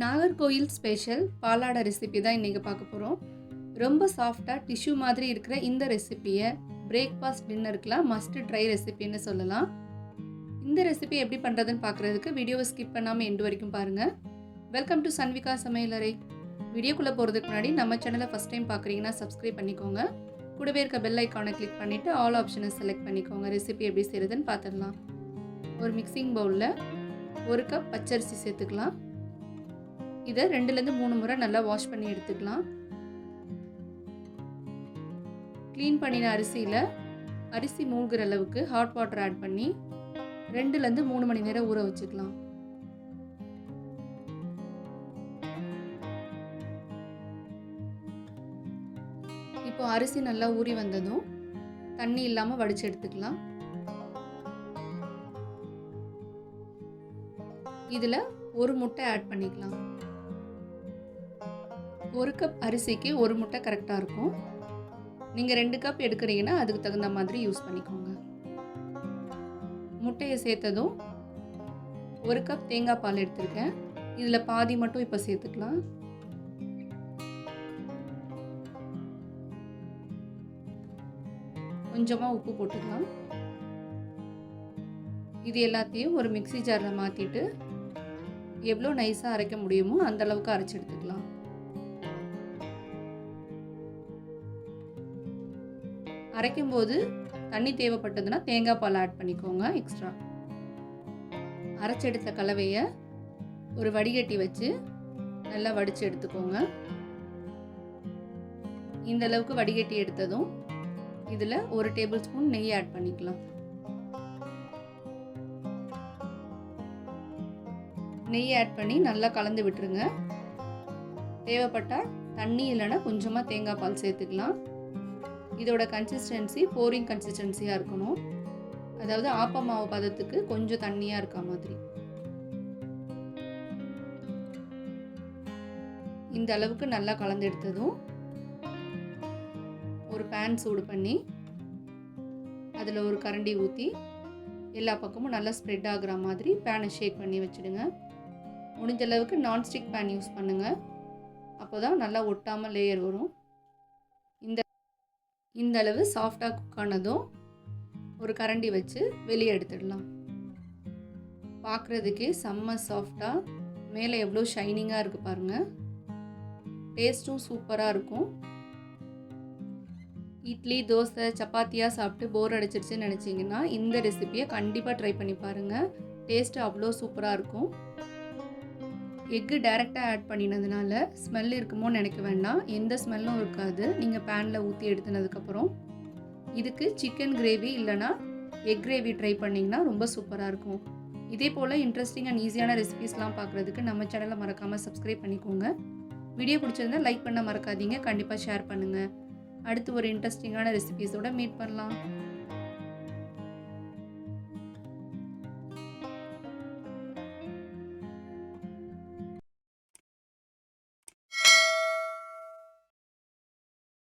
Nagercoil special பாலாடை recipe தான் இன்றைக்கி பார்க்க போகிறோம். ரொம்ப சாஃப்டாக டிஷ்யூ மாதிரி இருக்கிற இந்த ரெசிப்பியை பிரேக்ஃபாஸ்ட் டின்னருக்குலாம் மஸ்ட் ட்ரை ரெசிபின்னு சொல்லலாம். இந்த ரெசிபி எப்படி பண்ணுறதுன்னு பார்க்குறதுக்கு வீடியோவை ஸ்கிப் பண்ணாமல் எண்டு வரைக்கும் பாருங்கள். வெல்கம் டு சன்விகா சமையலறை. வீடியோக்குள்ளே போகிறதுக்கு முன்னாடி நம்ம சேனலை ஃபஸ்ட் டைம் பார்க்குறீங்கன்னா சப்ஸ்கிரைப் பண்ணிக்கோங்க. கூடவே இருக்க பெல் ஐக்கானை கிளிக் பண்ணிவிட்டு ஆல் ஆப்ஷனை செலக்ட் பண்ணிக்கோங்க. ரெசிபி எப்படி செய்கிறதுன்னு பார்த்துடலாம். ஒரு மிக்சிங் பவுலில் 1 கப் பச்சரிசி சேர்த்துக்கலாம். இதை 2லேருந்து 3 முறை நல்லா வாஷ் பண்ணி எடுத்துக்கலாம். க்ளீன் பண்ணின அரிசியில் அரிசி மூழ்கிற அளவுக்கு ஹாட் வாட்டர் ஆட் பண்ணி 2லேருந்து 3 மணி நேரம் ஊற வச்சுக்கலாம். இப்போ அரிசி நல்லா ஊறி வந்ததும் தண்ணி இல்லாமல் வடித்து எடுத்துக்கலாம். இதில் 1 முட்டை ஆட் பண்ணிக்கலாம். 1 கப் அரிசிக்கு 1 முட்டை கரெக்டாக இருக்கும். நீங்கள் 2 கப் எடுக்கிறீங்கன்னா அதுக்கு தகுந்த மாதிரி யூஸ் பண்ணிக்கோங்க. முட்டையை சேர்த்ததும் 1 கப் தேங்காய் பால் எடுத்திருக்கேன். இதில் பாதி மட்டும் இப்போ சேர்த்துக்கலாம். கொஞ்சமாக உப்பு போட்டுக்கலாம். இது எல்லாத்தையும் ஒரு மிக்ஸி ஜாரில் மாற்றிட்டு எவ்வளோ நைஸாக அரைக்க முடியுமோ அந்த அளவுக்கு அரைச்சி எடுத்துக்கலாம். அரைக்கும் போது தண்ணி தேவைப்பட்டதுன்னா தேங்காய் பால் ஆட் பண்ணிக்கோங்க எக்ஸ்ட்ரா. அரைச்செடுத்த கலவையை ஒரு வடிகட்டி வச்சு நல்லா வடித்து எடுத்துக்கோங்க. இந்த அளவுக்கு வடிகட்டி எடுத்ததும் இதில் 1 டேபிள் ஸ்பூன் நெய் ஆட் பண்ணிக்கலாம். நெய் ஆட் பண்ணி நல்லா கலந்து விட்டுருங்க. தேவைப்பட்டால் தண்ணி இல்லைன்னா கொஞ்சமாக தேங்காய் பால் சேர்த்துக்கலாம். இதோட கன்சிஸ்டன்சி போரிங் கன்சிஸ்டன்சியாக இருக்கணும். அதாவது ஆப்ப மாவு பதத்துக்கு கொஞ்சம் தண்ணியாக இருக்க மாதிரி. இந்த அளவுக்கு நல்லா கலந்து எடுத்ததும் ஒரு பேன் சூடு பண்ணி அதில் ஒரு கரண்டி ஊற்றி எல்லா பக்கமும் நல்லா ஸ்ப்ரெட் ஆகுற மாதிரி பேனை ஷேக் பண்ணி வச்சுடுங்க. முடிஞ்ச அளவுக்கு நான்ஸ்டிக் பேன் யூஸ் பண்ணுங்கள். அப்போ தான் நல்லா ஒட்டாமல் லேயர் வரும். இந்த அளவு சாஃப்டாக குக் ஆனதும் ஒரு கரண்டி வச்சு வெளியே எடுத்துடலாம். பார்க்குறதுக்கே செம்ம சாஃப்டாக மேலே எவ்வளோ ஷைனிங்காக இருக்குது பாருங்கள். டேஸ்ட்டும் சூப்பராக இருக்கும். இட்லி, தோசை, சப்பாத்தியாக சாப்பிட்டு போர் அடிச்சிருச்சுன்னு நினச்சிங்கன்னா இந்த ரெசிபியை கண்டிப்பாக ட்ரை பண்ணி பாருங்கள். டேஸ்ட்டு அவ்வளோ சூப்பராக இருக்கும். எக்கு டைரெக்டாக ஆட் பண்ணினதுனால ஸ்மெல் இருக்குமோன்னு நினைக்க வேண்டாம். எந்த ஸ்மெல்லும் இருக்காது நீங்கள் பேனில் ஊற்றி எடுத்துனதுக்கப்புறம். இதுக்கு சிக்கன் கிரேவி இல்லைனா எக் கிரேவி ட்ரை பண்ணிங்கன்னா ரொம்ப சூப்பராக இருக்கும். இதே போல் இன்ட்ரெஸ்டிங் அண்ட் ஈஸியான ரெசிபீஸ்லாம் பார்க்குறதுக்கு நம்ம சேனலை மறக்காமல் சப்ஸ்கிரைப் பண்ணிக்கோங்க. வீடியோ பிடிச்சிருந்தால் லைக் பண்ண மறக்காதீங்க. கண்டிப்பாக ஷேர் பண்ணுங்கள். அடுத்து ஒரு இன்ட்ரெஸ்டிங்கான ரெசிபீஸோடு மீட் பண்ணலாம்.